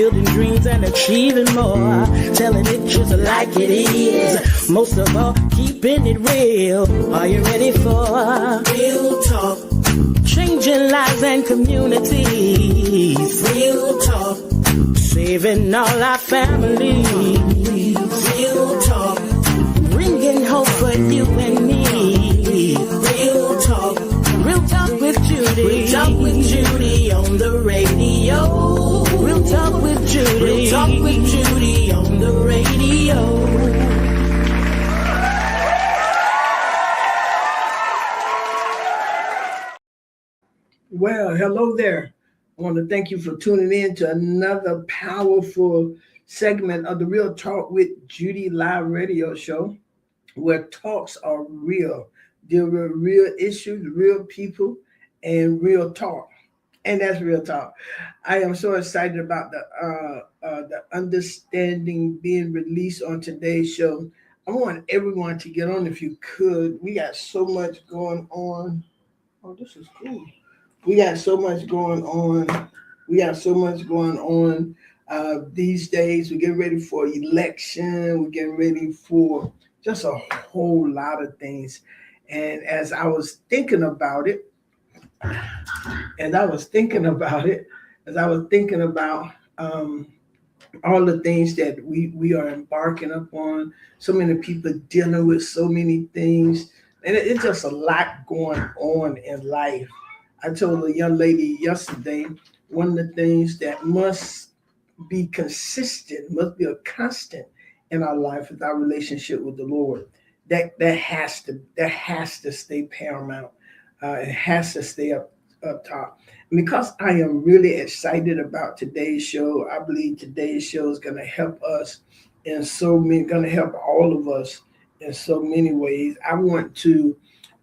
building dreams and achieving more, telling it just like it is. Most of all, keeping it real. Are you ready for real talk? Changing lives and communities. Real talk. Saving all our families. Real talk. Bringing hope for you and me. Real talk. Real talk with Judy. Real talk with Judy on the radio. Real talk with Judy. Real talk with Judy on the radio. Well, hello there. I want to thank you for tuning in to another powerful segment of the Real Talk with Judy live radio show, where talks are real, deal with real issues, real people, and real talk. And that's real talk. I am so excited about the understanding being released on today's show. I want everyone to get on if you could. We got so much going on. Oh, this is cool. We got so much going on. These days. We're getting ready for election. We're getting ready for just a whole lot of things. And as I was thinking about all the things that we are embarking upon, so many people dealing with so many things, and it's just a lot going on in life. I told a young lady yesterday, one of the things that must be consistent, must be a constant in our life is our relationship with the Lord. That has to stay paramount. It has to stay up top. And because I am really excited about today's show, I believe today's show is going to help us going to help all of us in so many ways. I want to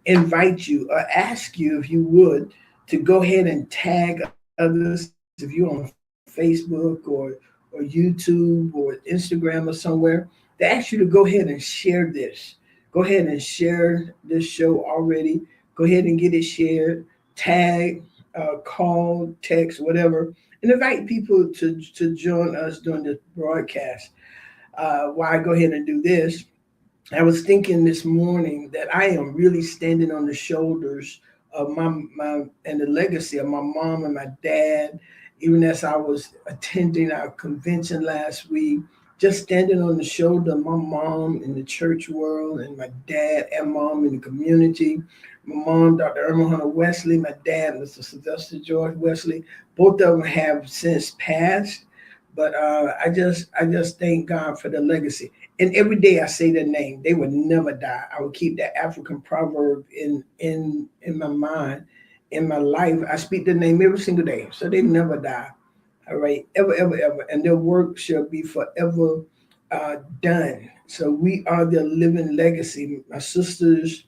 invite you or ask you, if you would, to go ahead and tag others. If you're on Facebook or YouTube or Instagram or somewhere, they ask you to go ahead and share this. Go ahead and share this show already. Go ahead and get it shared, tag, call, text, whatever, and invite people to join us during this broadcast. While I go ahead and do this, I was thinking this morning that I am really standing on the shoulders of my and the legacy of my mom and my dad. Even as I was attending our convention last week, just standing on the shoulder of my mom in the church world and my dad and mom in the community. My mom, Dr. Irma Hunter Wesley, my dad, Mr. Sylvester George Wesley. Both of them have since passed, but I just thank God for the legacy. And every day I say their name, they would never die. I would keep that African proverb in my mind, in my life. I speak their name every single day, so they never die. All right, ever, ever, ever. And their work shall be forever done. So we are their living legacy. My sisters,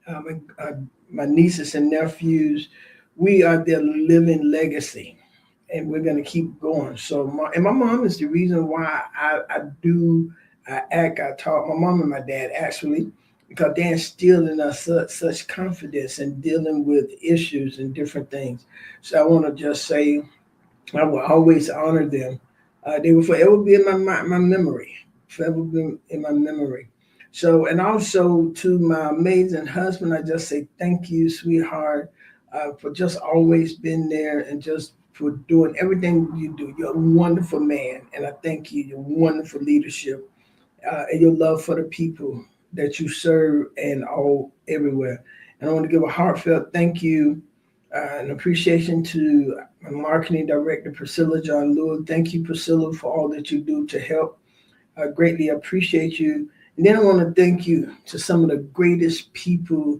my nieces and nephews, we are their living legacy. And we're going to keep going. So my mom is the reason why I talk, my mom and my dad actually, because they instilled in us such confidence in dealing with issues and different things. So I want to just say, I will always honor them. They will forever be in my memory, forever be in my memory. So, and also to my amazing husband, I just say thank you, sweetheart, for just always being there and just for doing everything you do. You're a wonderful man, and I thank you. Your wonderful leadership and your love for the people that you serve and all everywhere. And I want to give a heartfelt thank you and appreciation to my marketing director, Priscilla John Lewis. Thank you, Priscilla, for all that you do to help. I greatly appreciate you. And then I want to thank you to some of the greatest people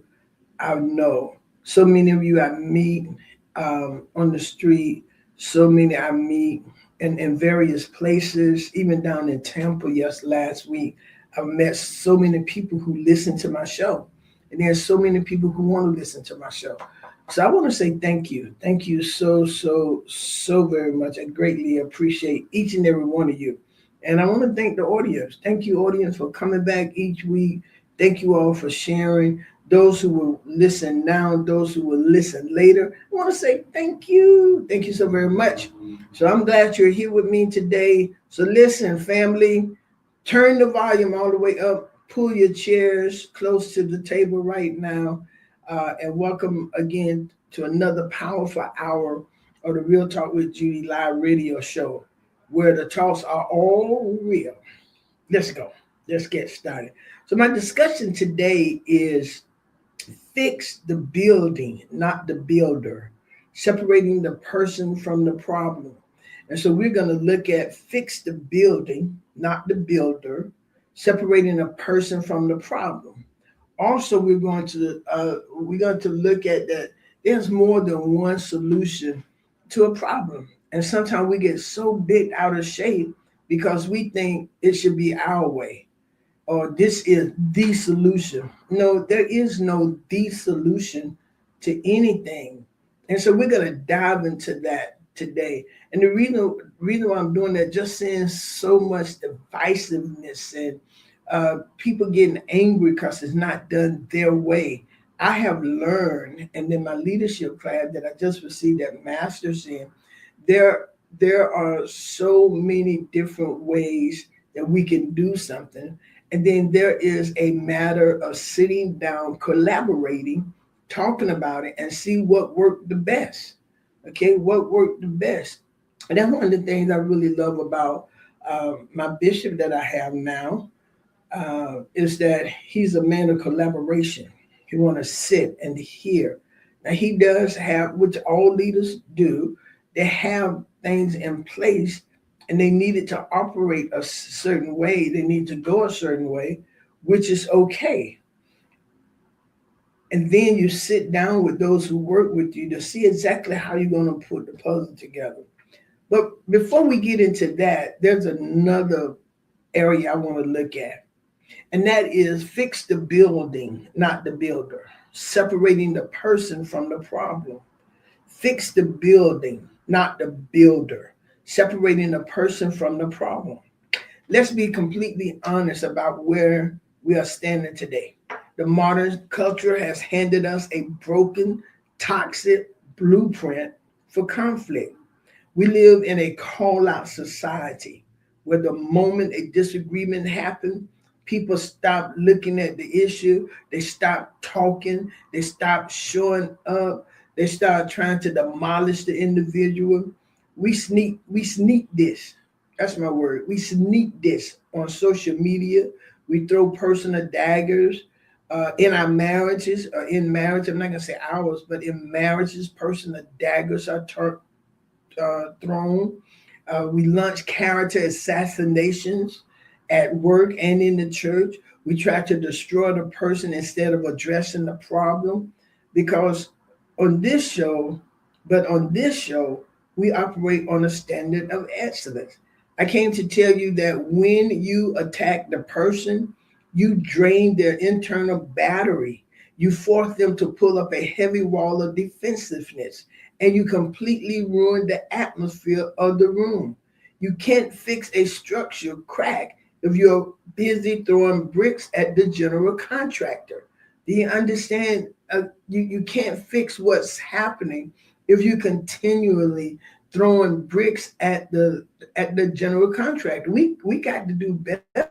I know. So many of you I meet on the street, so many I meet in various places, even down in Tampa last week. I've met so many people who listen to my show. And there's so many people who want to listen to my show. So I want to say thank you. Thank you so very much. I greatly appreciate each and every one of you. And I want to thank the audience. Thank you, audience, for coming back each week, Thank you all for sharing. Those who will listen now, those who will listen later, I want to say thank you. Thank you so very much. So I'm glad you're here with me today. So listen, family, turn the volume all the way up, pull your chairs close to the table right now, and welcome again to another powerful hour of the Real Talk with Judy live radio show, where the talks are all real. Let's go. Let's get started. So my discussion today is fix the building, not the builder, separating the person from the problem. And so we're going to look at fix the building, not the builder, separating a person from the problem. Also, we're going to look at that there's more than one solution to a problem. And sometimes we get so big out of shape because we think it should be our way or this is the solution. No, there is no the solution to anything. And so we're going to dive into that today. And the reason why I'm doing that, just seeing so much divisiveness and people getting angry because it's not done their way. I have learned, and in my leadership class that I just received that master's in, there there are so many different ways that we can do something. And then there is a matter of sitting down, collaborating, talking about it, and see what worked the best. Okay, what worked the best. And that's one of the things I really love about my bishop that I have now, is that he's a man of collaboration. He want to sit and hear. Now he does have, which all leaders do, they have things in place and they needed to operate a certain way. They need to go a certain way, which is okay. And then you sit down with those who work with you to see exactly how you're going to put the puzzle together. But before we get into that, there's another area I want to look at, and that is fix the building, not the builder, separating the person from the problem. Fix the building, not the builder, separating the person from the problem. Let's be completely honest about where we are standing today. The modern culture has handed us a broken, toxic blueprint for conflict. We live in a call out society where the moment a disagreement happens, people stop looking at the issue, they stop talking, they stop showing up, they start trying to demolish the individual. We sneak this. That's my word. We sneak this on social media. We throw personal daggers in our marriages, in marriage. I'm not gonna say ours, but in marriages, personal daggers are thrown. We launch character assassinations at work and in the church. We try to destroy the person instead of addressing the problem. Because on this show, on this show, we operate on a standard of excellence. I came to tell you that when you attack the person, you drain their internal battery. You force them to pull up a heavy wall of defensiveness, and you completely ruin the atmosphere of the room. You can't fix a structure crack if you're busy throwing bricks at the general contractor. Do you understand? You can't fix what's happening if you continually throwing bricks at the general contractor. We got to do better,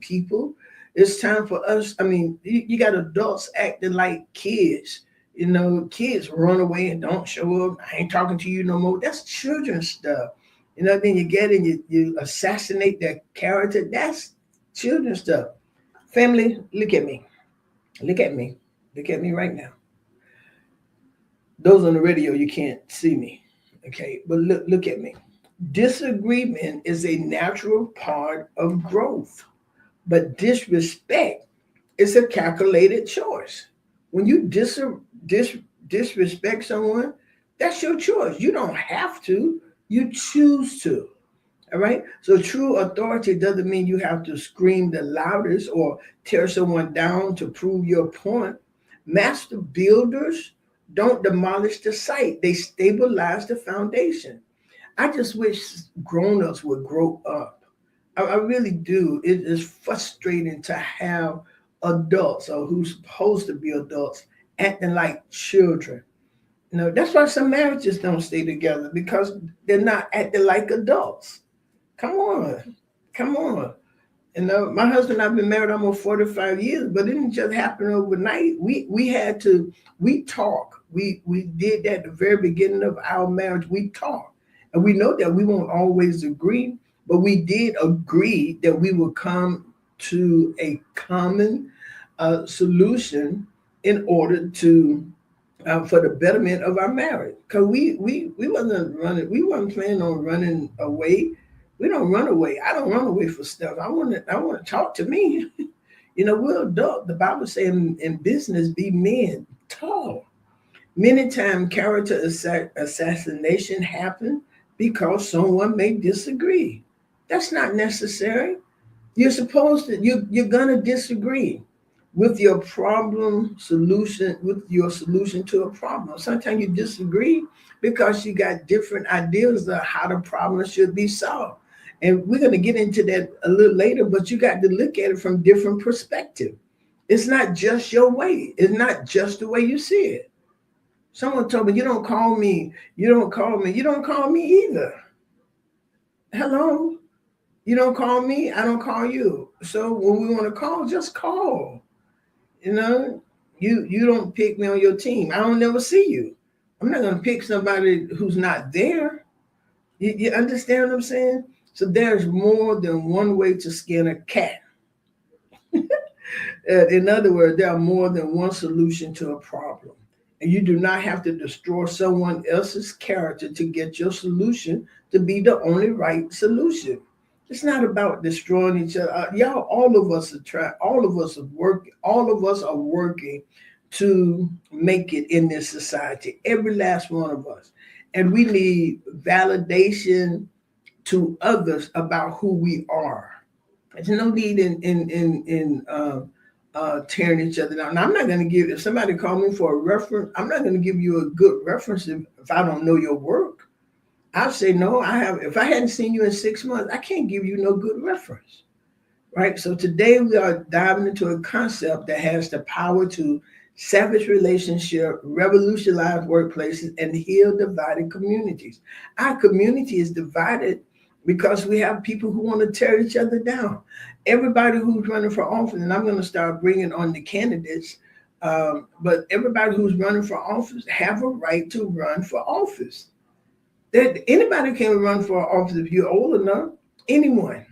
people. It's time for us. I mean, you got adults acting like kids. You know, kids run away and don't show up. I ain't talking to you no more. That's children's stuff. You know, then you get and you assassinate their character. That's children's stuff. Family, look at me. Look at me. Look at me right now. Those on the radio, you can't see me. Okay, but look at me. Disagreement is a natural part of growth, but disrespect is a calculated choice. When you disrespect someone, that's your choice. You don't have to, you choose to. All right. So true authority doesn't mean you have to scream the loudest or tear someone down to prove your point. Master builders don't demolish the site, they stabilize the foundation. I just wish grown-ups would grow up. I really do. It is frustrating to have adults or who's supposed to be adults acting like children. That's why some marriages don't stay together because they're not acting like adults. Come on. Come on. My husband and I've been married almost 45 years, but it didn't just happen overnight. We talk. We did that at the very beginning of our marriage. We talk. And we know that we won't always agree, but we did agree that we would come to a common solution in order to for the betterment of our marriage. Because we wasn't planning on running away. We don't run away. I don't run away for stuff. I want to talk to me. We're adult. The Bible says in business, be men. Talk. Many times character assassination happens because someone may disagree. That's not necessary. You're gonna disagree with your solution to a problem. Sometimes you disagree because you got different ideas of how the problem should be solved. And we're going to get into that a little later, but you got to look at it from different perspective. It's not just your way. It's not just the way you see it. Someone told me, you don't call me, you don't call me either. Hello? You don't call me, I don't call you. So when we want to call, just call. You don't pick me on your team. I don't never see you. I'm not going to pick somebody who's not there. You understand what I'm saying? So there's more than one way to skin a cat. In other words, there are more than one solution to a problem. And you do not have to destroy someone else's character to get your solution to be the only right solution. It's not about destroying each other. Y'all, all of us are working to make it in this society. Every last one of us. And we need validation to others about who we are. There's no need in tearing each other down. Now, I'm not going to give, if somebody called me for a reference, I'm not going to give you a good reference if I don't know your work. I'll say, no, if I hadn't seen you in 6 months, I can't give you no good reference, right? So today we are diving into a concept that has the power to salvage relationships, revolutionize workplaces, and heal divided communities. Our community is divided because we have people who want to tear each other down. Everybody who's running for office, and I'm going to start bringing on the candidates, but everybody who's running for office have a right to run for office. That anybody can run for office if you're old enough, anyone.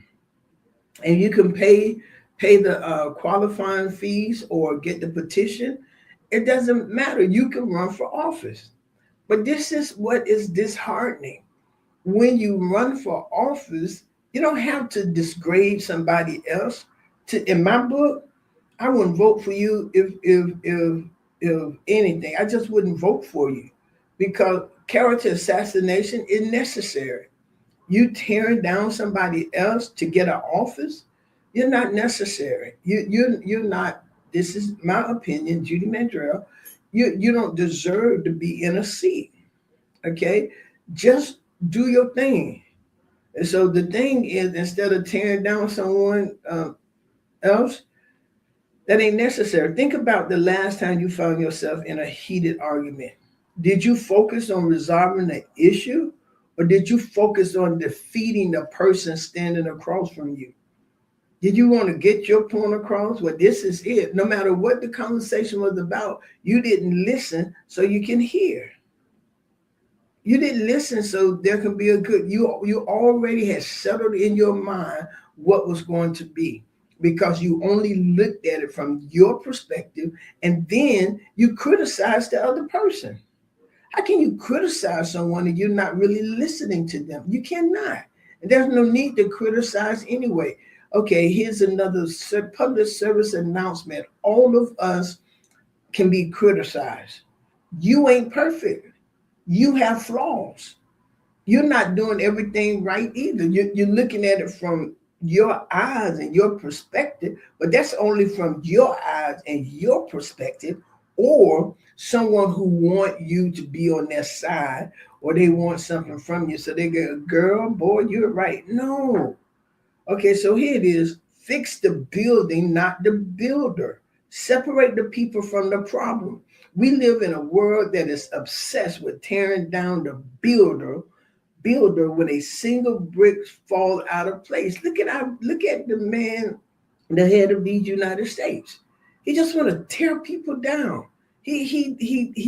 And you can pay the qualifying fees or get the petition. It doesn't matter. You can run for office. But this is what is disheartening. When you run for office, you don't have to disgrade somebody else. In my book, I wouldn't vote for you if anything. I just wouldn't vote for you because character assassination is necessary. You tearing down somebody else to get an office, you're not necessary. You're not. This is my opinion, Judy Mandrell. You don't deserve to be in a seat. Okay, just do your thing. And so the thing is, instead of tearing down someone else, that ain't necessary. Think about the last time you found yourself in a heated argument. Did you focus on resolving the issue, or did you focus on defeating the person standing across from you? Did you want to get your point across? Well, this is it. No matter what the conversation was about, you didn't listen so you can hear. You didn't listen so there can be a good, you already had settled in your mind what was going to be because you only looked at it from your perspective and then you criticized the other person. How can you criticize someone and you're not really listening to them? You cannot. And there's no need to criticize anyway. Okay, here's another public service announcement. All of us can be criticized. You ain't perfect. You have flaws. You're not doing everything right either. You're looking at it from your eyes and your perspective, but that's only from your eyes and your perspective, or someone who want you to be on their side, or they want something from you. So they go, girl, boy, you're right. No. Okay, so here it is. Fix the building, not the builder. Separate the people from the problem. We live in a world that is obsessed with tearing down the builder when a single brick falls out of place. Look at the man, the head of these United States. He just want to tear people down. He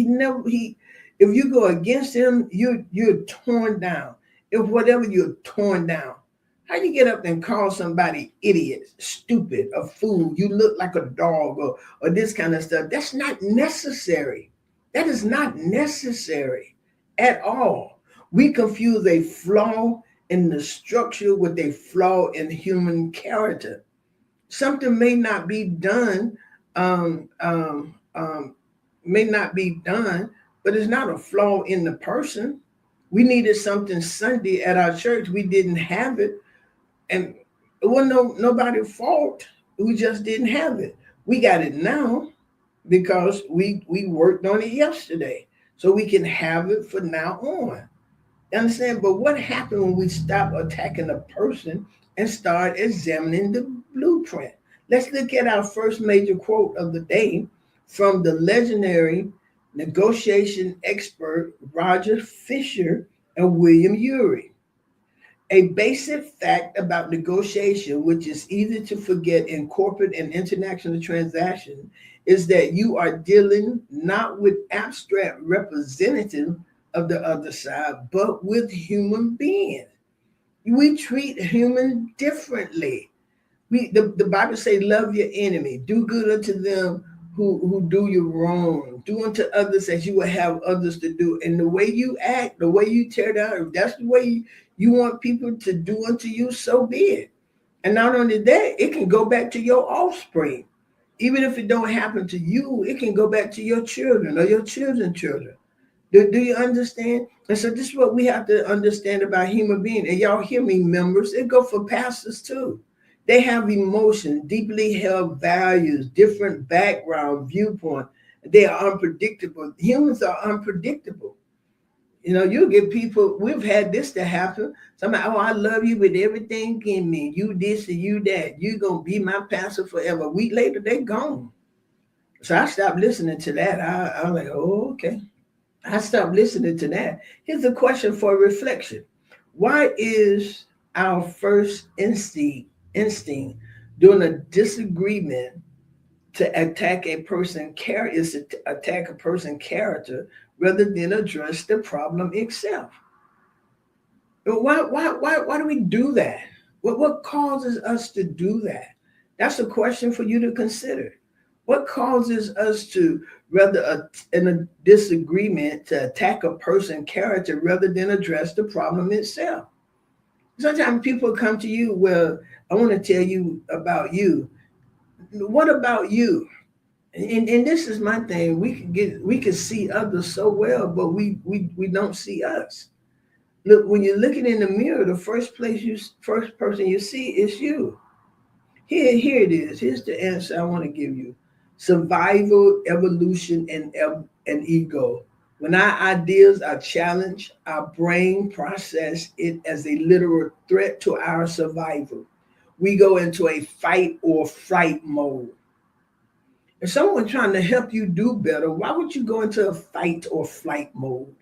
never he. If you go against him, you're torn down. If whatever you're torn down. How you get up and call somebody idiot, stupid, a fool? You look like a dog, or this kind of stuff. That's not necessary. That is not necessary at all. We confuse a flaw in the structure with a flaw in human character. Something um, um, um, may not be done, but it's not a flaw in the person. We needed something Sunday at our church. We didn't have it, and it wasn't nobody's fault. We just didn't have it. We got it now because we worked on it yesterday, so we can have it for now on. You understand? But what happened when we stop attacking a person and start examining the blueprint? Let's look at our first major quote of the day from the legendary negotiation expert Roger Fisher and William Urey. A basic fact about negotiation, which is easy to forget in corporate and international transactions, is that you are dealing not with abstract representative of the other side, but with human beings. We treat human differently. The Bible say, love your enemy, do good unto them who do you wrong, do unto others as you will have others to do. And the way you act, the way you tear down, if that's the way you want people to do unto you, so be it. And not only that, it can go back to your offspring. Even if it don't happen to you, it can go back to your children or your children's children. Do you understand? And so this is what we have to understand about human beings. And y'all hear me, members. It go for pastors too. They have emotions, deeply held values, different background, viewpoint. They are unpredictable. Humans are unpredictable. You know, you get people, we've had this to happen. Somebody, oh, I love you with everything in me. You this and you that. You're going to be my pastor forever. A week later, they're gone. So I stopped listening to that. I was like, oh, okay. I stopped listening to that. Here's a question for reflection. Why is our first instinct during a disagreement to attack a person is to attack a person's character rather than address the problem itself? Why do we do that? What causes us to do that? That's a question for you to consider. What causes us to rather in a disagreement to attack a person's character rather than address the problem itself? Sometimes people come to you, well, I want to tell you about you. What about you? And this is my thing. We can see others so well, but we don't see us. Look, when you're looking in the mirror, the first person you see is you. Here it is. Here's the answer I want to give you. Survival, evolution, and ego. When our ideas are challenged, our brain process it as a literal threat to our survival. We go into a fight or flight mode. If someone's trying to help you do better, why would you go into a fight or flight mode?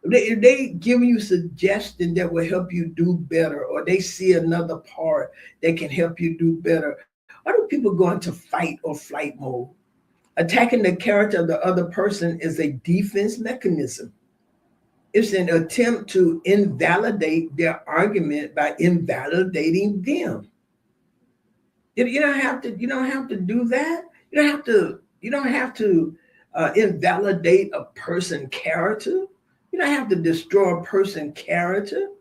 If they give you suggestions that will help you do better, or they see another part that can help you do better, why do people go into fight or flight mode? Attacking the character of the other person is a defense mechanism. It's an attempt to invalidate their argument by invalidating them. You don't have to. You don't have to do that. You don't have to. You don't have to invalidate a person's character. You don't have to destroy a person's character.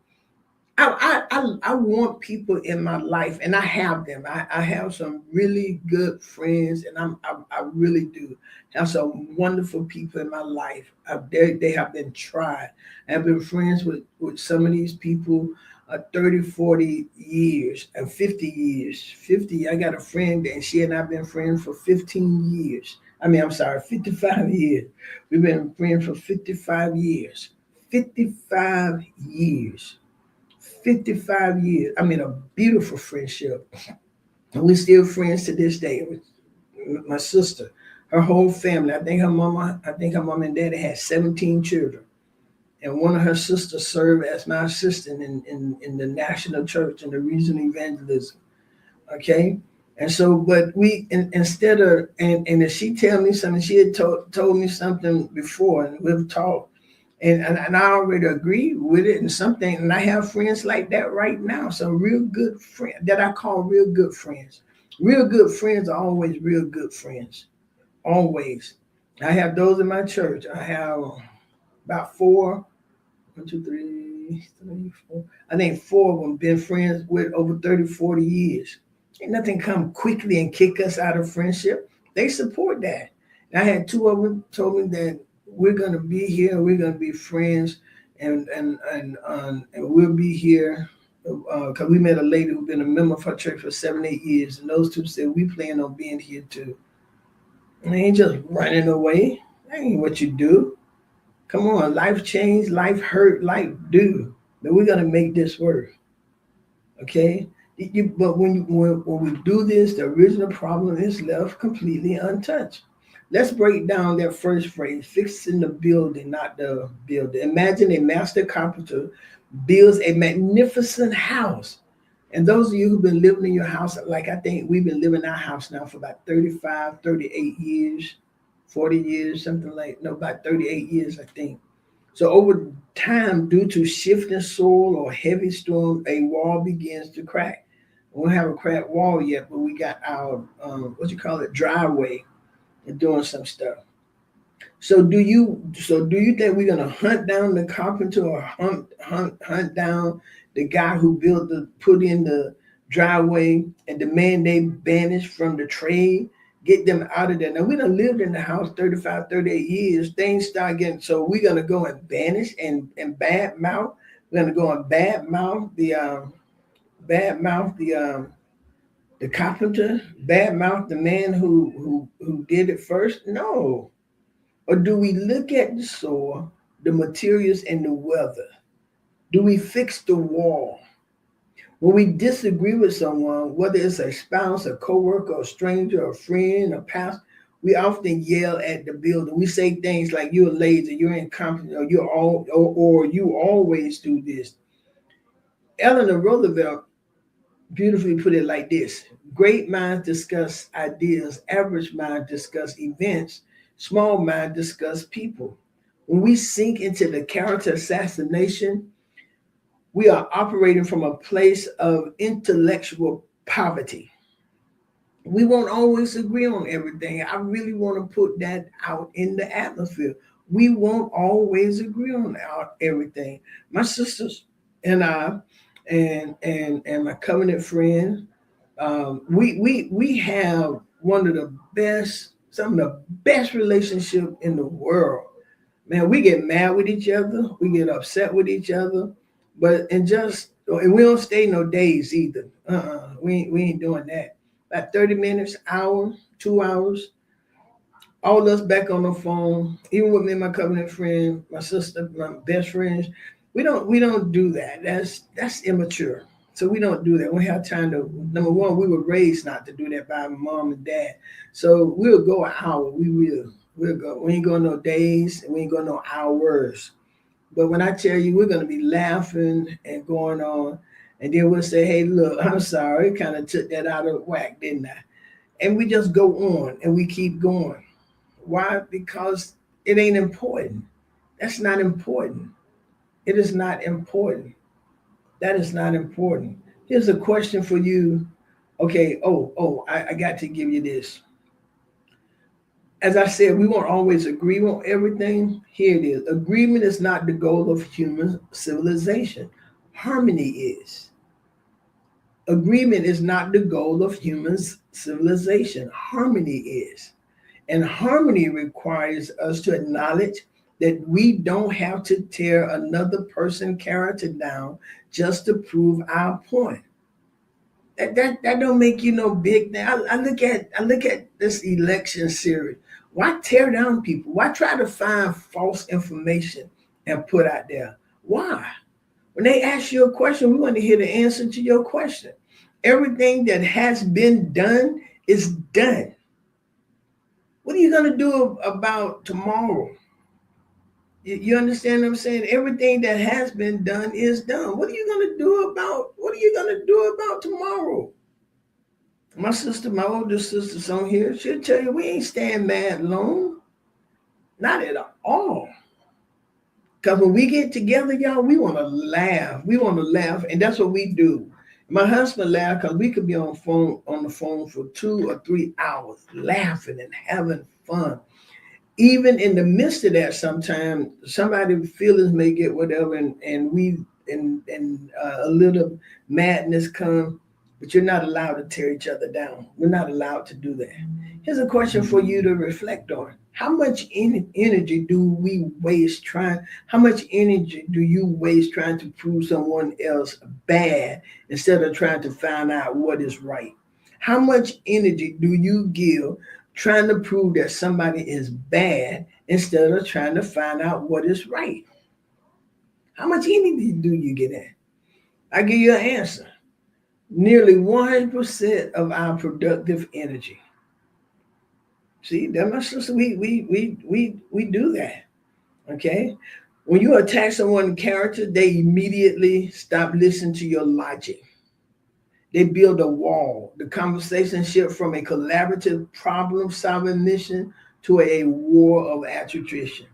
I want people in my life, and I have them. I have some really good friends, and I really do have some wonderful people in my life. They have been tried. I've been friends with some of these people 30, 40 years and 50 years. 50, I got a friend, and she and I have been friends for 15 years. I'm sorry, 55 years. We've been friends for 55 years. 55 years. 55 years. A beautiful friendship. And we still friends to this day. My sister, her whole family. I think her mama and daddy had 17 children. And one of her sisters served as my assistant in the national church and the regional evangelism. Okay. And so, but instead of, and if she tell me something, she had told me something before, and we've talked, and I already agree with it and something, and I have friends like that right now. Some real good friends that I call real good friends. Real good friends are always real good friends. Always. I have those in my church. I have about four, 1, 2, 3, 4. I think four of them been friends with over 30, 40 years. Ain't nothing come quickly and kick us out of friendship. They support that. And I had two of them told me that we're gonna be here, we're gonna be friends, and we'll be here because we met a lady who's been a member of our church for 7, 8 years, and those two said we plan on being here too. And they ain't just running away. That ain't what you do. Come on, life change, life hurt, life do. But we're gonna make this work. Okay? But when we do this, the original problem is left completely untouched. Let's break down that first phrase, fixing the building, not the builder. Imagine a master carpenter builds a magnificent house. And those of you who've been living in your house, like I think we've been living in our house now for about 35, 38 years, 40 years, something like, no, about 38 years, I think. So over time, due to shifting soil or heavy storm, a wall begins to crack. We don't have a cracked wall yet, but we got our, driveway and doing some stuff. So do you think we're gonna hunt down the carpenter or hunt down the guy who put in the driveway and demand they banish from the trade, get them out of there? Now we done lived in the house 35, 38 years. Things start getting so we're gonna go and banish and bad mouth. We're gonna go and bad mouth the carpenter, bad mouth the man who did it first. No. Or do we look at the soil, the materials, and the weather? Do we fix the wall? When we disagree with someone, whether it's a spouse, a coworker, a stranger, a friend, a pastor, we often yell at the building. We say things like "you're lazy," "you're incompetent," or "you always do this." Eleanor Roosevelt beautifully put it like this: great minds discuss ideas, average minds discuss events, small minds discuss people. When we sink into the character assassination, we are operating from a place of intellectual poverty. We won't always agree on everything. I really want to put that out in the atmosphere. We won't always agree on everything. My sisters and I, and my covenant friend, we have one of the best, some of the best relationship in the world. Man, we get mad with each other, we get upset with each other, and we don't stay no days either. We ain't doing that. About 30 minutes, hour, 2 hours, all of us back on the phone, even with me and my covenant friend, my sister, my best friends. We don't do that. That's immature. So we don't do that. We have time to. Number one, we were raised not to do that by mom and dad. So we'll go an hour. We will. We'll go. We ain't going no days, and we ain't going no hours. But when I tell you we're gonna be laughing and going on, and then we'll say, "Hey, look, I'm sorry, kind of took that out of whack, didn't I?" And we just go on and we keep going. Why? Because it ain't important. That's not important. It is not important. That is not important. Here's a question for you. Okay. I got to give you this. As I said, we won't always agree on everything. Here it is. Agreement is not the goal of human civilization. Harmony is. Agreement is not the goal of human civilization. Harmony is. And harmony requires us to acknowledge that we don't have to tear another person's character down just to prove our point. That don't make you no big thing. I look at this election series. Why tear down people? Why try to find false information and put out there? Why? When they ask you a question, we want to hear the answer to your question. Everything that has been done is done. What are you going to do about tomorrow? You understand what I'm saying? Everything that has been done is done. What are you going to do about tomorrow? My sister, my older sister's on here. She'll tell you we ain't staying mad long. Not at all. Because when we get together, y'all, we want to laugh. We want to laugh, and that's what we do. My husband laughed because we could be on the phone for 2 or 3 hours, laughing and having fun. Even in the midst of that, sometimes somebody feelings may get whatever, and a little madness come, but you're not allowed to tear each other down. We're not allowed to do that. Here's a question for you to reflect on. How much energy do we waste trying? How much energy do you waste trying to prove someone else bad instead of trying to find out what is right? How much energy do you give trying to prove that somebody is bad instead of trying to find out what is right? How much energy do you get in? I give you an answer. Nearly 100% of our productive energy. See, that my sister, we do that. Okay? When you attack someone's character, they immediately stop listening to your logic. They build a wall. The conversation shift from a collaborative problem-solving mission to a war of attrition.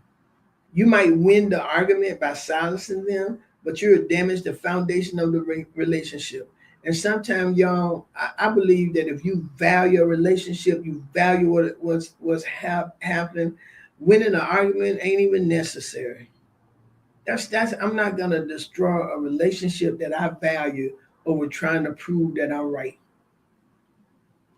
You might win the argument by silencing them, but you'll damage the foundation of the relationship. And sometimes, y'all, I believe that if you value a relationship, you value what's happening. Winning an argument ain't even necessary. That's. I'm not gonna destroy a relationship that I value over trying to prove that I'm right.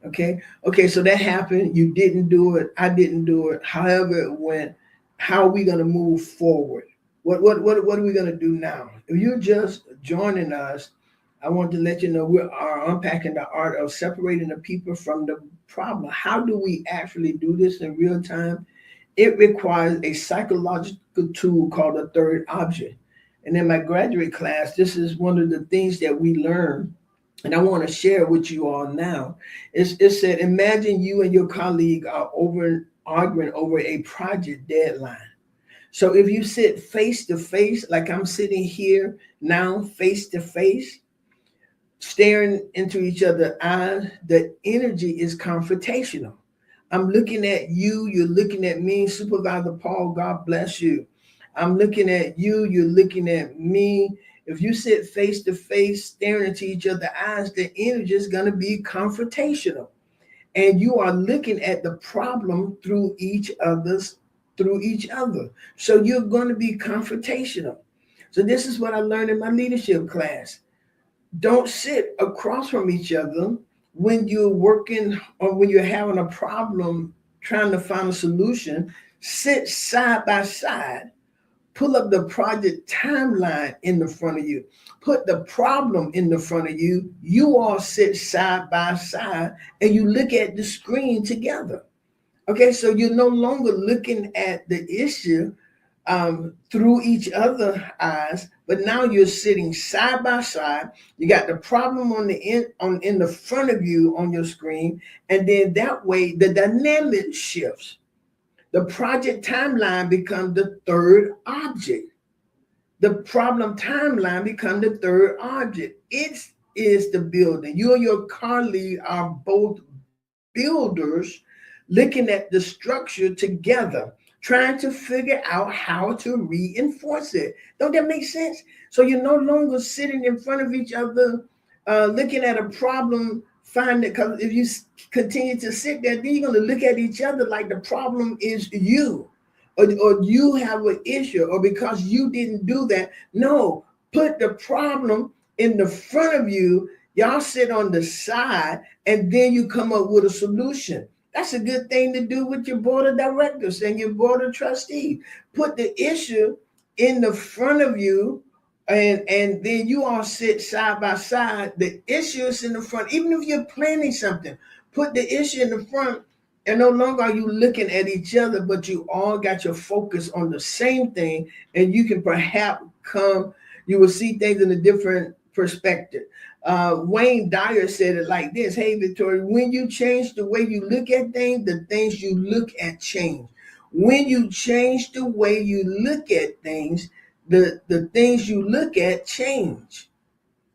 Okay, so that happened. You didn't do it. I didn't do it. However it went, how are we going to move forward? What are we going to do now? If you're just joining us, I want to let you know we are unpacking the art of separating the people from the problem. How do we actually do this in real time? It requires a psychological tool called a third object. And in my graduate class, this is one of the things that we learn, and I want to share with you all now. It said, imagine you and your colleague are arguing over a project deadline. So if you sit face to face, like I'm sitting here now, face to face, staring into each other's eyes, the energy is confrontational. I'm looking at you, you're looking at me, Supervisor Paul, God bless you. I'm looking at you, you're looking at me. If you sit face to face, staring into each other's eyes, the energy is going to be confrontational. And you are looking at the problem through each other. So you're going to be confrontational. So this is what I learned in my leadership class. Don't sit across from each other when you're working or when you're having a problem trying to find a solution. Sit side by side. Pull up the project timeline in the front of you. Put the problem in the front of you. You all sit side by side and you look at the screen together. Okay, so you're no longer looking at the issue through each other's eyes, but now you're sitting side by side. You got the problem in the front of you on your screen, and then that way the dynamic shifts. The project timeline becomes the third object. The problem timeline becomes the third object. It is the building. You and your colleague are both builders looking at the structure together, trying to figure out how to reinforce it. Don't that make sense? So you're no longer sitting in front of each other, looking at a problem, find it, because if you continue to sit there, then you're going to look at each other like the problem is you, or you have an issue, or because you didn't do that. No, put the problem in the front of you. Y'all sit on the side, and then you come up with a solution. That's a good thing to do with your board of directors and your board of trustees. Put the issue in the front of you, and then you all sit side by side. The issue is in the front. Even if you're planning something, put the issue in the front, and no longer are you looking at each other, but you all got your focus on the same thing, and you can perhaps you will see things in a different perspective. Wayne Dyer said it like this. Hey, Victoria, when you change the way you look at things, the things you look at change. When you change the way you look at things, the things you look at change.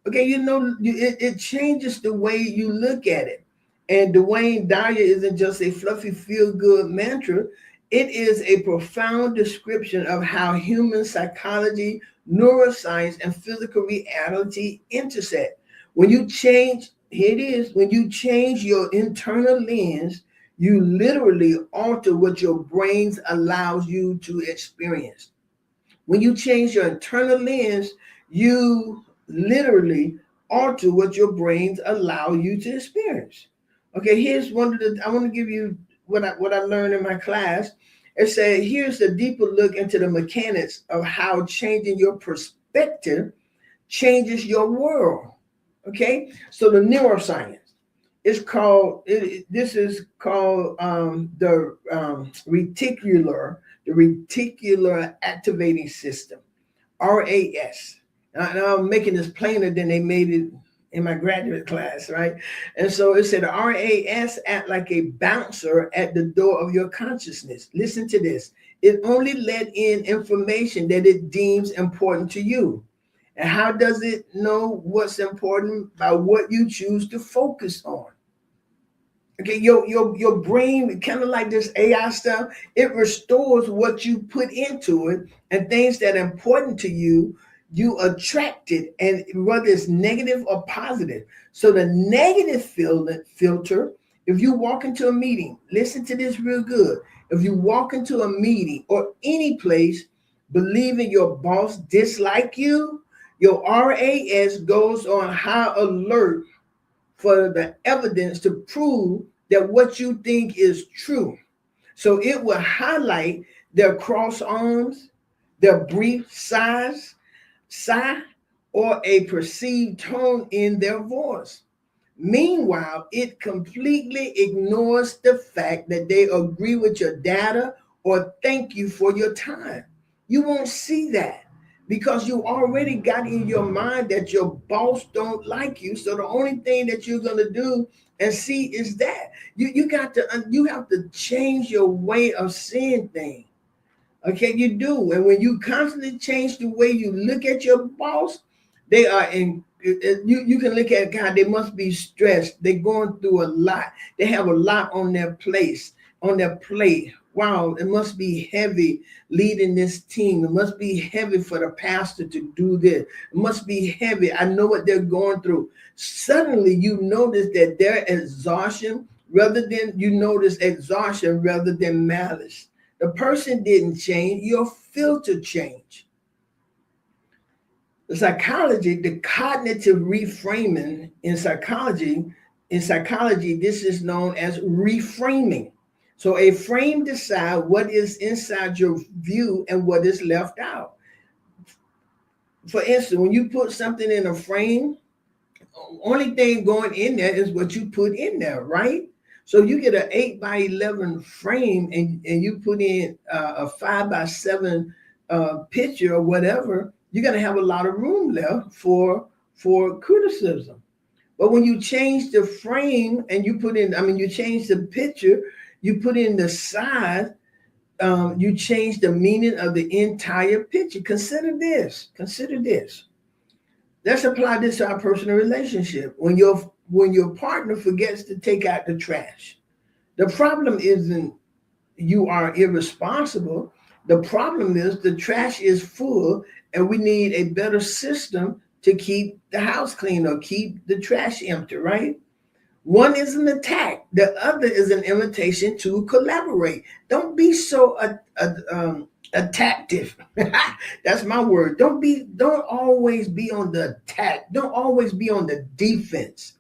Okay, it changes the way you look at it. And Dwayne Dyer isn't just a fluffy feel-good mantra. It is a profound description of how human psychology, neuroscience, and physical reality intersect. When you change, here it is, when you change your internal lens, you literally alter what your brain allows you to experience. When you change your internal lens, you literally alter what your brains allow you to experience. Okay, here's one of the, I want to give you what I learned in my class. It said, here's a deeper look into the mechanics of how changing your perspective changes your world. Okay, so the neuroscience is called, this is called the reticular activating system, RAS. Now I'm making this plainer than they made it in my graduate class, right? And so it said RAS act like a bouncer at the door of your consciousness. Listen to this. It only let in information that it deems important to you. And how does it know what's important? By what you choose to focus on. Okay, your brain, kind of like this AI stuff, it restores what you put into it, and things that are important to you, you attract it, and whether it's negative or positive. So the negative filter, if you walk into a meeting, listen to this real good. If you walk into a meeting or any place believing your boss dislike you, your RAS goes on high alert for the evidence to prove that what you think is true. So it will highlight their cross arms, their brief sigh, or a perceived tone in their voice. Meanwhile, it completely ignores the fact that they agree with your data or thank you for your time. You won't see that because you already got in your mind that your boss don't like you. So the only thing that you're going to do and see is that you have to change your way of seeing things. Okay, you do. And when you constantly change the way you look at your boss, they are in, you can look at, God, they must be stressed. They're going through a lot. They have a lot on their plate. Wow, it must be heavy leading this team. It must be heavy for the pastor to do this. It must be heavy. I know what they're going through. Suddenly you notice that their exhaustion rather than malice. The person didn't change, your filter changed. The cognitive reframing in psychology, this is known as reframing. So a frame decides what is inside your view and what is left out. For instance, when you put something in a frame, only thing going in there is what you put in there, right? So you get an 8x11 frame and you put in a 5x7 picture or whatever, you're going to have a lot of room left for criticism. But when you change the frame and you change the picture, you put in the size, you change the meaning of the entire picture. Consider this. Let's apply this to our personal relationship. When your partner forgets to take out the trash, the problem isn't you are irresponsible. The problem is the trash is full and we need a better system to keep the house clean or keep the trash empty, right? One is an attack. The other is an invitation to collaborate. Don't be so attactive. That's my word. Don't always be on the attack. Don't always be on the defense.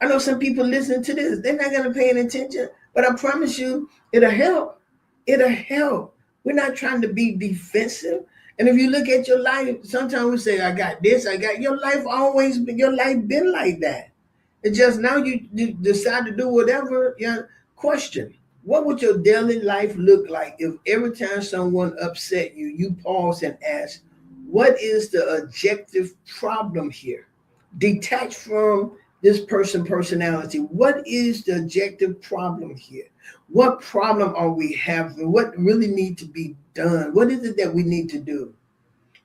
I know some people listening to this, they're not going to pay any attention, but I promise you, it'll help. We're not trying to be defensive. And if you look at your life, sometimes we say, I got this, your life been like that. It's just now you decide to do whatever. Question. What would your daily life look like if every time someone upset you, you pause and ask, what is the objective problem here? Detach from this personality. What is the objective problem here? What problem are we having? What really need to be done? What is it that we need to do?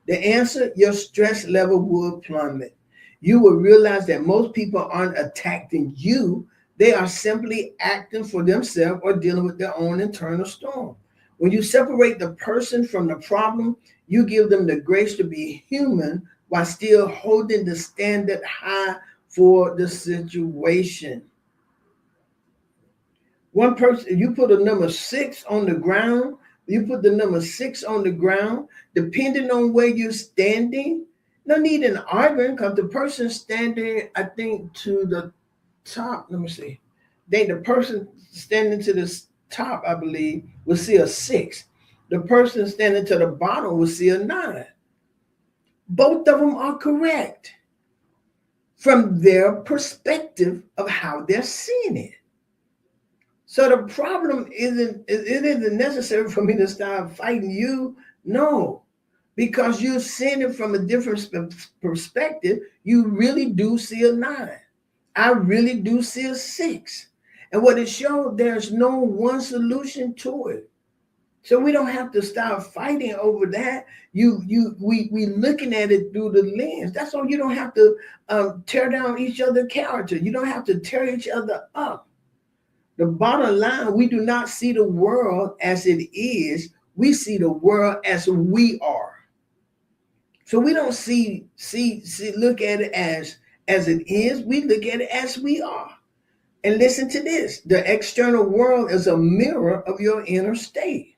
The answer, your stress level will plummet. You will realize that most people aren't attacking you. They are simply acting for themselves or dealing with their own internal storm. When you separate the person from the problem, you give them the grace to be human while still holding the standard high for the situation. One person, you put a number 6 on the ground, you put the number 6 on the ground, depending on where you're standing, no need in arguing because the person standing, I think, to the top, let me see. The person standing to the top, I believe, will see a 6. The person standing to the bottom will see a 9. Both of them are correct from their perspective of how they're seeing it. So the problem isn't necessary for me to start fighting you. No, because you're seeing it from a different perspective. You really do see a 9. I really do see a 6. And what it showed, there's no one solution to it. So we don't have to start fighting over that. We looking at it through the lens. That's all. You don't have to tear down each other's character. You don't have to tear each other up. The bottom line, we do not see the world as it is. We see the world as we are. So we don't look at it as it is. We look at it as we are. And listen to this. The external world is a mirror of your inner state.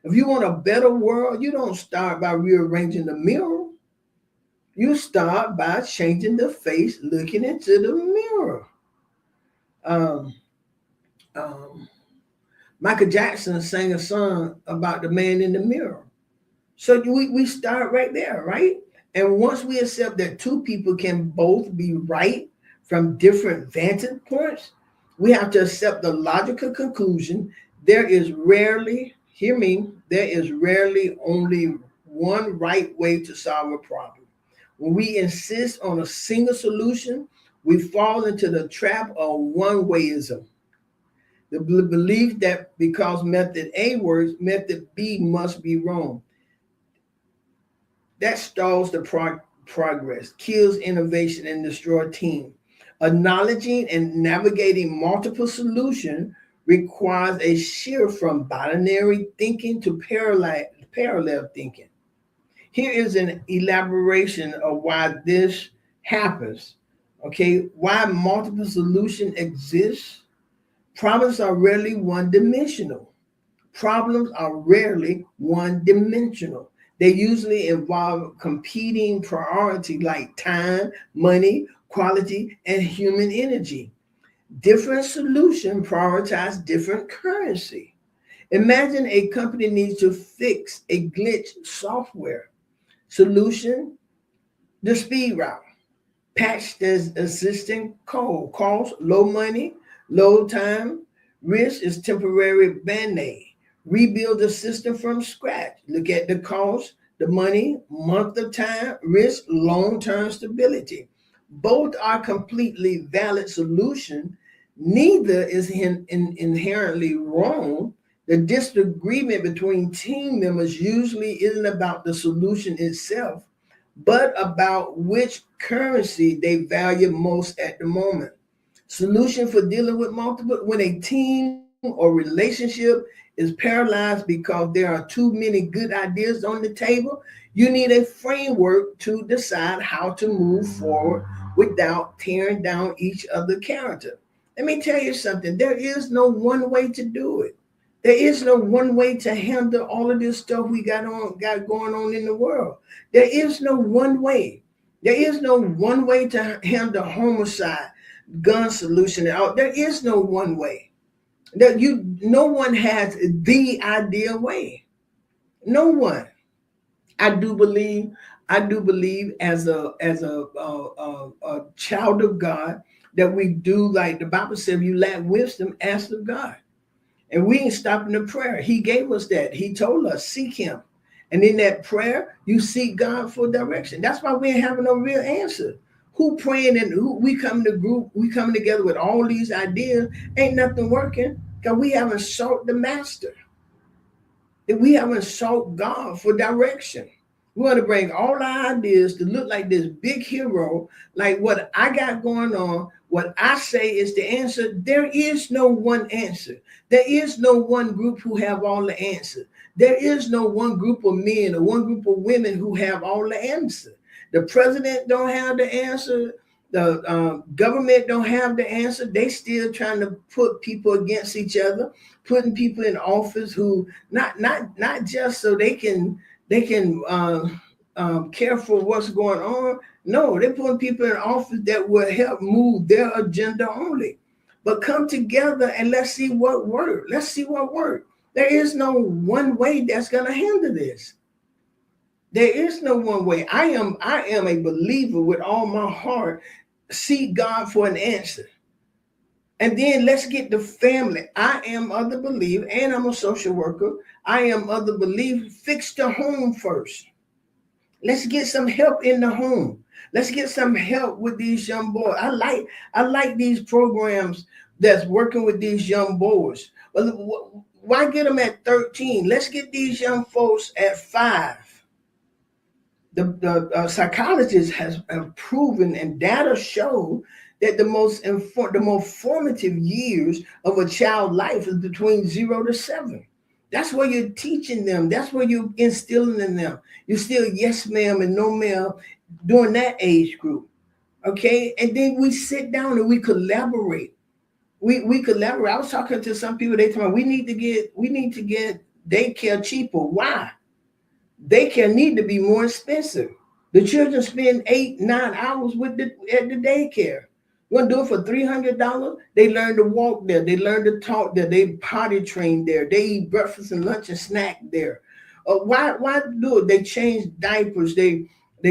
If you want a better world, you don't start by rearranging the mirror. You start by changing the face, looking into the mirror. Michael Jackson sang a song about the man in the mirror. So we start right there, right? And once we accept that two people can both be right from different vantage points, we have to accept the logical conclusion. There is rarely only one right way to solve a problem. When we insist on a single solution, we fall into the trap of one-wayism. The belief that because method A works, method B must be wrong. That stalls the progress, kills innovation, and destroys team. Acknowledging and navigating multiple solutions requires a shift from binary thinking to parallel thinking. Here is an elaboration of why this happens. Okay, why multiple solutions exist. Problems are rarely one-dimensional. They usually involve competing priorities like time, money, quality, and human energy. Different solutions prioritize different currency. Imagine a company needs to fix a glitch software. Solution, the speed route. Patch the existing code. Cost, low money, low time. Risk is temporary band-aid. Rebuild the system from scratch. Look at the cost, the money, month of time, risk, long-term stability. Both are completely valid solutions. Neither is inherently wrong. The disagreement between team members usually isn't about the solution itself, but about which currency they value most at the moment. Solution for dealing with multiple, when a team or relationship is paralyzed because there are too many good ideas on the table, you need a framework to decide how to move forward without tearing down each other's character. Let me tell you something. There is no one way to do it. There is no one way to handle all of this stuff we got going on in the world. There is no one way. There is no one way to handle homicide, gun solution. There is no one way. No one has the ideal way. No one. I do believe as a child of God that we do, like the Bible said, if you lack wisdom, ask of God. And we ain't stopping the prayer. He gave us that. He told us, seek him. And in that prayer, you seek God for direction. That's why we ain't having no real answer. who praying and who we come to group, we coming together with all these ideas, ain't nothing working because we haven't sought the master. That we haven't sought God for direction. We want to bring all our ideas to look like this big hero, like what I got going on, what I say is the answer. There is no one answer. There is no one group who have all the answers. There is no one group of men or one group of women who have all the answer. The president don't have the answer. The government don't have the answer. They still trying to put people against each other, putting people in office who not just so they can care for what's going on. No, they're putting people in office that will help move their agenda only. But come together and let's see what works. Let's see what works. There is no one way that's going to handle this. There is no one way. I am a believer with all my heart. Seek God for an answer. And then let's get the family. I am of the belief, and I'm a social worker. I am of the belief, fix the home first. Let's get some help in the home. Let's get some help with these young boys. I like these programs that's working with these young boys. Well, why get them at 13? Let's get these young folks at 5. The psychologists have proven, and data show that the most formative years of a child's life is between 0 to 7. That's where you're teaching them. That's where you're instilling in them. You're still yes, ma'am, and no, ma'am during that age group. Okay. And then we sit down and we collaborate. We collaborate. I was talking to some people, they told me we need to get daycare cheaper. Why? Daycare need to be more expensive. The children spend 8-9 hours at the daycare. You want to do it for $300? They learn to walk there. They learn to talk there. They potty train there. They eat breakfast and lunch and snack there. Why do it? They change diapers. They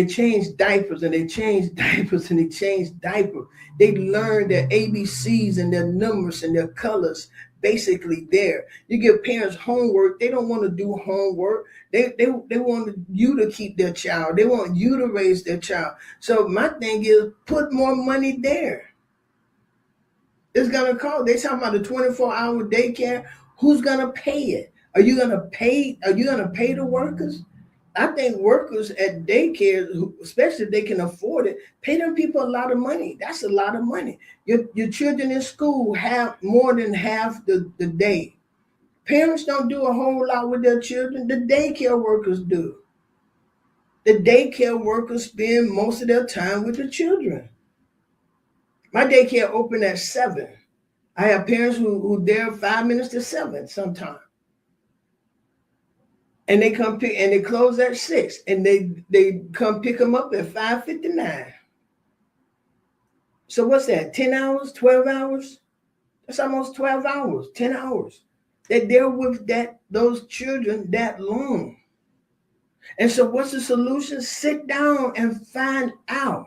change diapers and they change diapers and they change diapers. They learn their ABCs and their numbers and their colors basically there. You give parents homework. They don't want to do homework. They want you to keep their child. They want you to raise their child. So my thing is put more money there. It's going to cost. They talking about a 24-hour daycare. Who's going to pay it? Are you going to pay the workers? I think workers at daycare, especially if they can afford it, pay them people a lot of money. That's a lot of money. Your children in school have more than half the day. Parents don't do a whole lot with their children. The daycare workers do. The daycare workers spend most of their time with the children. My daycare opened at 7. I have parents who there 5 minutes to 7 sometimes. And they come pick, and they close at 6, and they come pick them up at 5:59. So what's that? 10 hours, 12 hours? That's almost 12 hours, 10 hours. They're there with those children that long. And so what's the solution? Sit down and find out.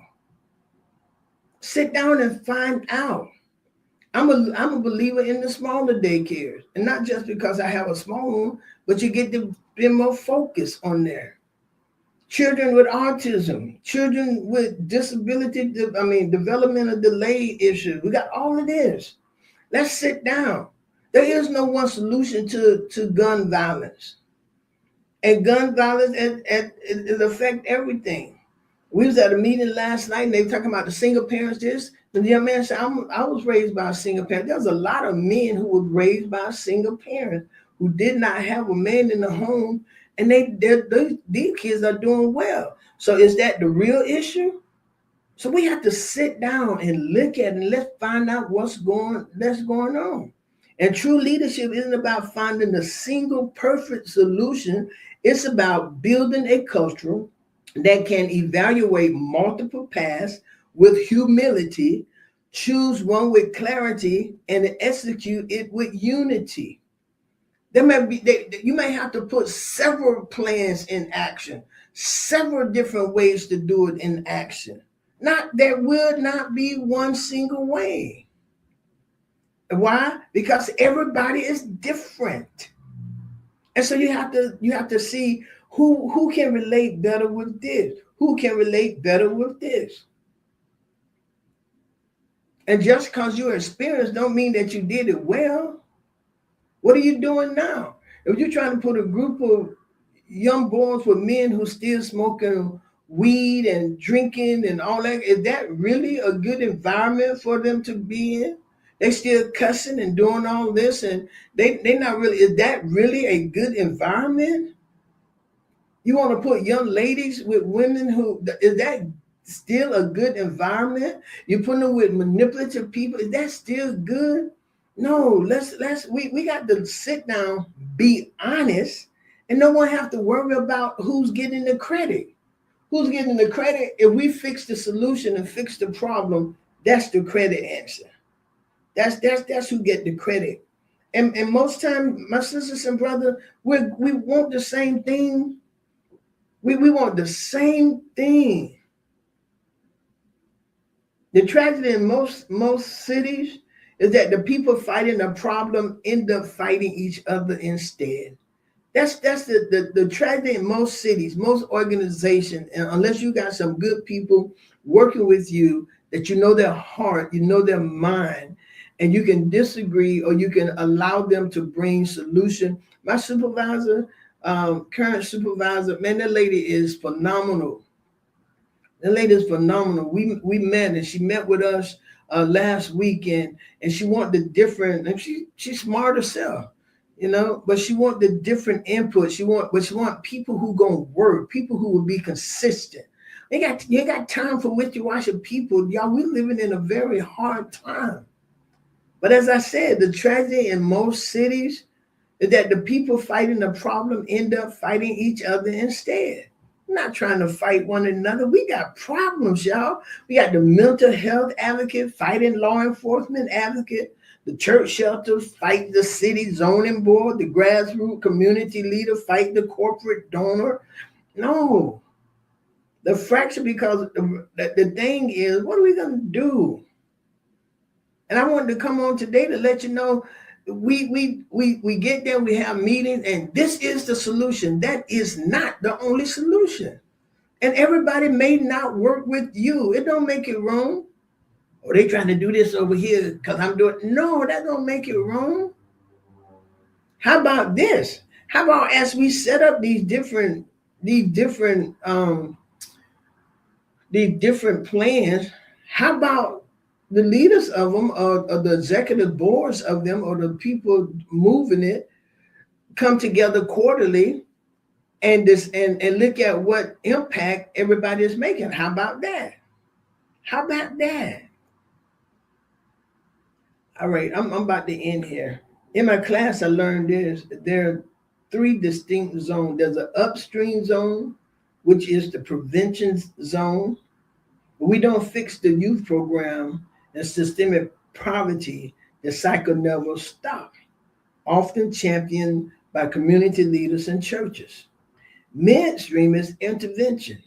Sit down and find out. I'm a believer in the smaller daycares, and not just because I have a small one, but you get to be more focused on there. Children with autism, children with developmental delay issues. We got all of this. Let's sit down. There is no one solution to gun violence. And gun violence it affects everything. We was at a meeting last night and they were talking about the single parents this. The young man said, I was raised by a single parent. There's a lot of men who were raised by a single parent who did not have a man in the home, and these kids are doing well. So is that the real issue? So we have to sit down and look at it and let's find out what's going on. And true leadership isn't about finding the single perfect solution. It's about building a culture that can evaluate multiple paths with humility, choose one with clarity, and execute it with unity. You may have to put several plans in action, several different ways to do it in action. There will not be one single way. Why? Because everybody is different. And so you have to see who can relate better with this, who can relate better with this. And just because you're experienced don't mean that you did it well. What are you doing now? If you're trying to put a group of young boys with men who still smoking weed and drinking and all that, is that really a good environment for them to be in? They still cussing and doing all this, and they not really. Is that really a good environment? You want to put young ladies with women who, is that still a good environment? You put them with manipulative people, is that still good? No, we got to sit down, be honest, and no one have to worry about who's getting the credit. Who's getting the credit? If we fix the solution and fix the problem, that's the credit answer. That's who get the credit. And most time, my sisters and brother, we want the same thing. We want the same thing. The tragedy in most cities is that the people fighting a problem end up fighting each other instead. That's the tragedy in most cities, most organizations, and unless you got some good people working with you, that you know their heart, you know their mind, and you can disagree or you can allow them to bring solution. My supervisor, current supervisor, man, that lady is phenomenal. That lady is phenomenal. We met, and she met with us last weekend, and she wanted the different, and she's smart herself, but she want the different input. She want people who gonna work, people who will be consistent. You got time for wishy-washy people, y'all. We living in a very hard time. But as I said, the tragedy in most cities is that the people fighting the problem end up fighting each other instead. We're not trying to fight one another. We got problems, y'all. We got the mental health advocate fighting law enforcement advocate, the church shelters fight the city zoning board, the grassroots community leader fight the corporate donor. No, the fraction, because the thing is, what are we going to do? And I wanted to come on today to let you know, we get there, we have meetings, and this is the solution. That is not the only solution. And everybody may not work with you. It don't make it wrong. Or they trying to do this over here because I'm doing. No, that don't make it wrong. How about this? How about as we set up these different plans, how about the leaders of them, or the executive boards of them, or the people moving it, come together quarterly and look at what impact everybody is making? How about that? How about that? All right, I'm about to end here. In my class, I learned this. There are 3 distinct zones. There's an upstream zone, which is the prevention zone. We don't fix the youth program and systemic poverty, the cycle never stops, often championed by community leaders and churches. Midstream is intervention.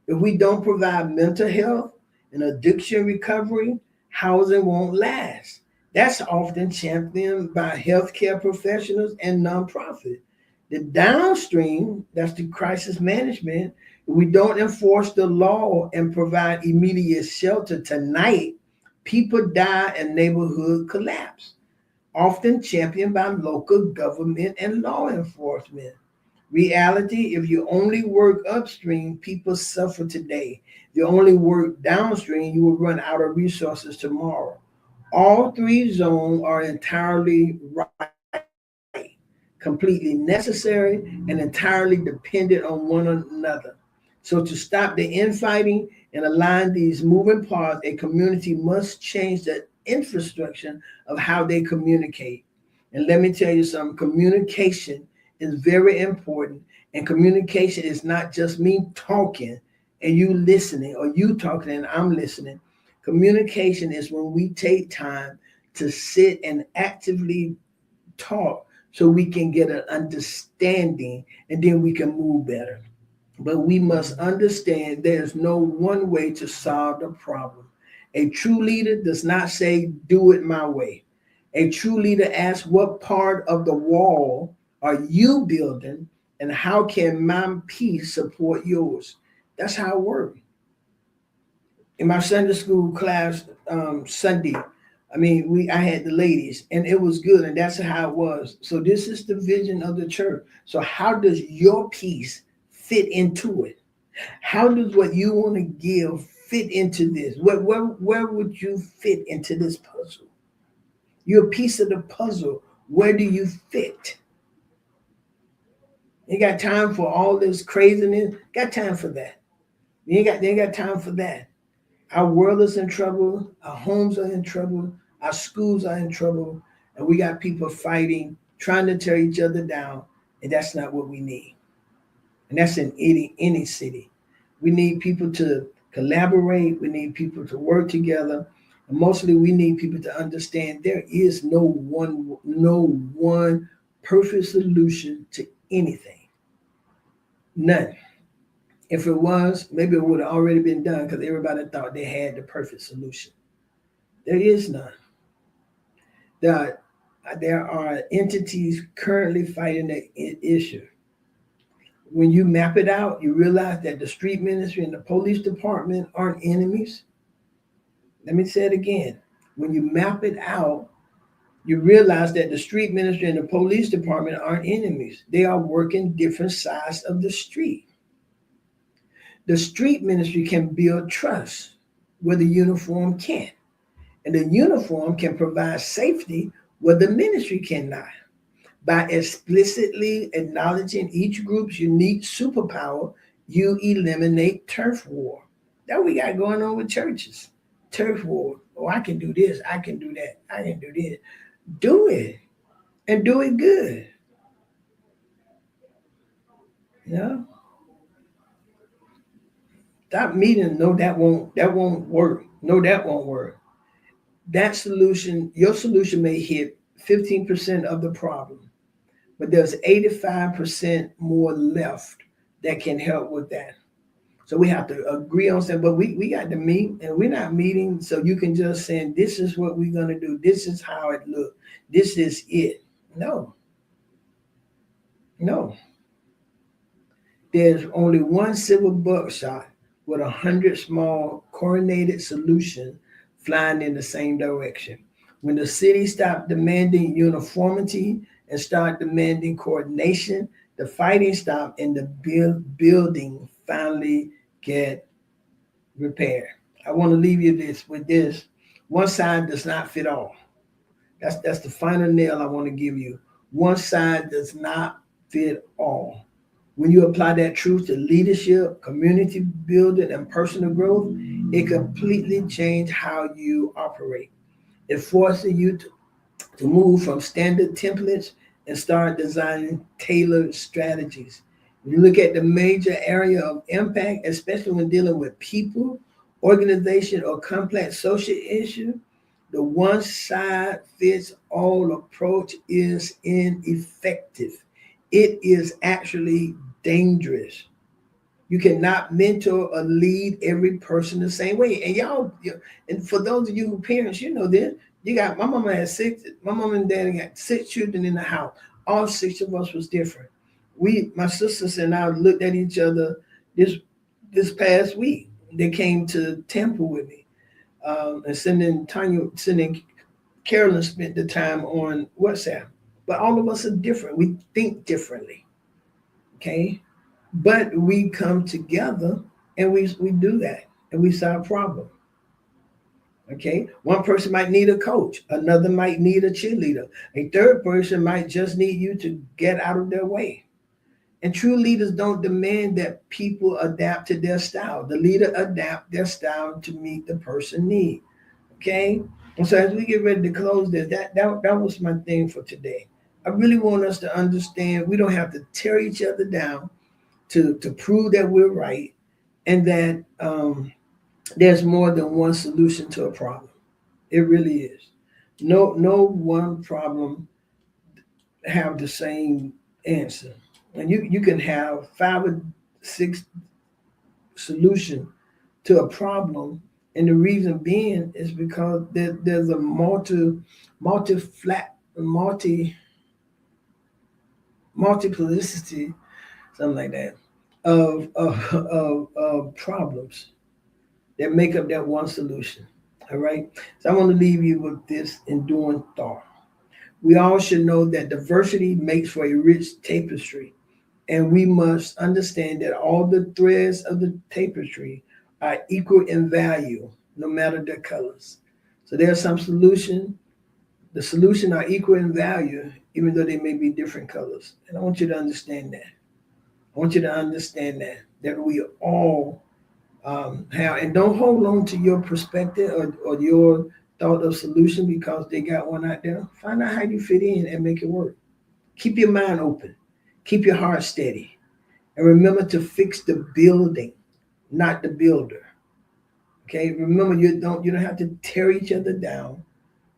If we don't provide mental health and addiction recovery, housing won't last. That's often championed by healthcare professionals and nonprofits. The downstream, that's the crisis management. If we don't enforce the law and provide immediate shelter tonight, people die and neighborhood collapse, often championed by local government and law enforcement. Reality, if you only work upstream, people suffer today. If you only work downstream, you will run out of resources tomorrow. All 3 zones are entirely right, completely necessary, and entirely dependent on one another. So to stop the infighting and align these moving parts, a community must change the infrastructure of how they communicate. And let me tell you something, communication is very important. And communication is not just me talking and you listening, or you talking and I'm listening. Communication is when we take time to sit and actively talk so we can get an understanding, and then we can move better. But we must understand there's no one way to solve the problem. A true leader does not say, do it my way. A true leader asks, what part of the wall are you building, and how can my piece support yours? That's how it works. In my Sunday school class, Sunday, I had the ladies, and it was good, and that's how it was. So this is the vision of the church. So how does your piece fit into it? How does what you want to give fit into this? Where would you fit into this puzzle? You're a piece of the puzzle. Where do you fit? You got time for all this craziness? Got time for that. They ain't got time for that. Our world is in trouble, our homes are in trouble, our schools are in trouble, and we got people fighting, trying to tear each other down, and that's not what we need. And that's in any city. We need people to collaborate, we need people to work together, and mostly we need people to understand there is no one perfect solution to anything. None. If it was, maybe it would have already been done because everybody thought they had the perfect solution. There is none. There, there are entities currently fighting the issue. When you map it out, you realize that the street ministry and the police department aren't enemies. Let me say it again. When you map it out, you realize that the street ministry and the police department aren't enemies. They are working different sides of the street. The street ministry can build trust where the uniform can't. And the uniform can provide safety where the ministry cannot. By explicitly acknowledging each group's unique superpower, you eliminate turf war. That we got going on with churches. Turf war. Oh, I can do this, I can do that, I can do this. Do it and do it good. You know? Stop meeting. No, that won't work. No, that won't work. That solution, your solution may hit 15% of the problem, but there's 85% more left that can help with that. So we have to agree on something, but we got to meet, and we're not meeting so you can just say, this is what we're going to do. This is how it looks. This is it. No, no. There's only one silver buckshot with 100 small coordinated solutions flying in the same direction. When the city stopped demanding uniformity and start demanding coordination, the fighting stopped and the building finally get repaired. I want to leave you with this. One size does not fit all. That's the final nail I want to give you. One size does not fit all. When you apply that truth to leadership, community building, and personal growth, it completely changes how you operate. It forces you to move from standard templates and start designing tailored strategies. When you look at the major area of impact, especially when dealing with people, organization, or complex social issues, the one size fits all approach is ineffective. It is actually dangerous. You cannot mentor or lead every person the same way. And and for those of you who parents, you know this. You got my mama had six. My mom and dad got six children in the house. All six of us was different. My sisters and I looked at each other this past week. They came to Temple with me, and sending Carolyn spent the time on WhatsApp. But all of us are different. We think differently. Okay, but we come together and we do that and we solve problems. Okay, one person might need a coach, another might need a cheerleader, a third person might just need you to get out of their way. And true leaders don't demand that people adapt to their style. The leader adapt their style to meet the person need. Okay, and so as we get ready to close this, that was my thing for today. I really want us to understand we don't have to tear each other down to prove that we're right, and that there's more than one solution to a problem. It really is. No one problem have the same answer. And you can have 5 or 6 solution to a problem, and the reason being is because there's a multiplicity, something like that, of problems. that make up that one solution. All right. So I want to leave you with this enduring thought. We all should know that diversity makes for a rich tapestry, and we must understand that all the threads of the tapestry are equal in value, no matter their colors. So there's some solution. The solution are equal in value, even though they may be different colors. And I want you to understand that. I want you to understand that we all have, and don't hold on to your perspective or your thought of solution because they got one out there. Find out how you fit in and make it work. Keep your mind open. Keep your heart steady. And remember to fix the building, not the builder. Okay? Remember, you don't have to tear each other down.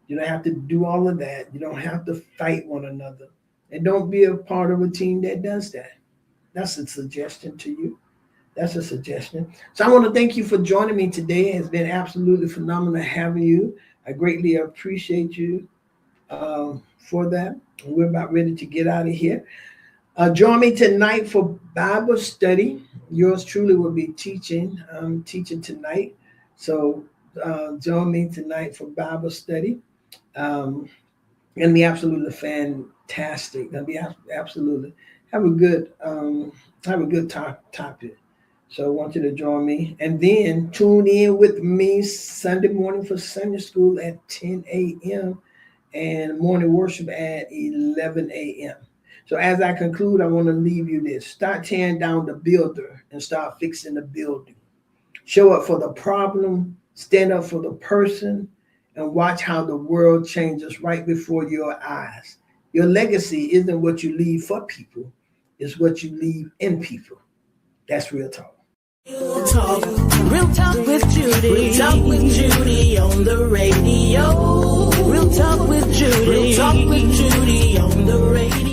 You don't have to do all of that. You don't have to fight one another. And don't be a part of a team that does that. That's a suggestion to you. That's a suggestion. So I want to thank you for joining me today. It's been absolutely phenomenal having you. I greatly appreciate you for that. We're about ready to get out of here. Join me tonight for Bible study. Yours truly will be teaching. I'm teaching tonight. So join me tonight for Bible study. Gonna be absolutely fantastic. Gonna be absolutely have a good topic. So I want you to join me, and then tune in with me Sunday morning for Sunday school at 10 a.m. and morning worship at 11 a.m. So as I conclude, I want to leave you this: start tearing down the builder and start fixing the building. Show up for the problem, stand up for the person, and watch how the world changes right before your eyes. Your legacy isn't what you leave for people, it's what you leave in people. That's real talk. Real talk with Judy. Real talk with Judy on the radio. Real talk with Judy. Real talk with Judy on the radio.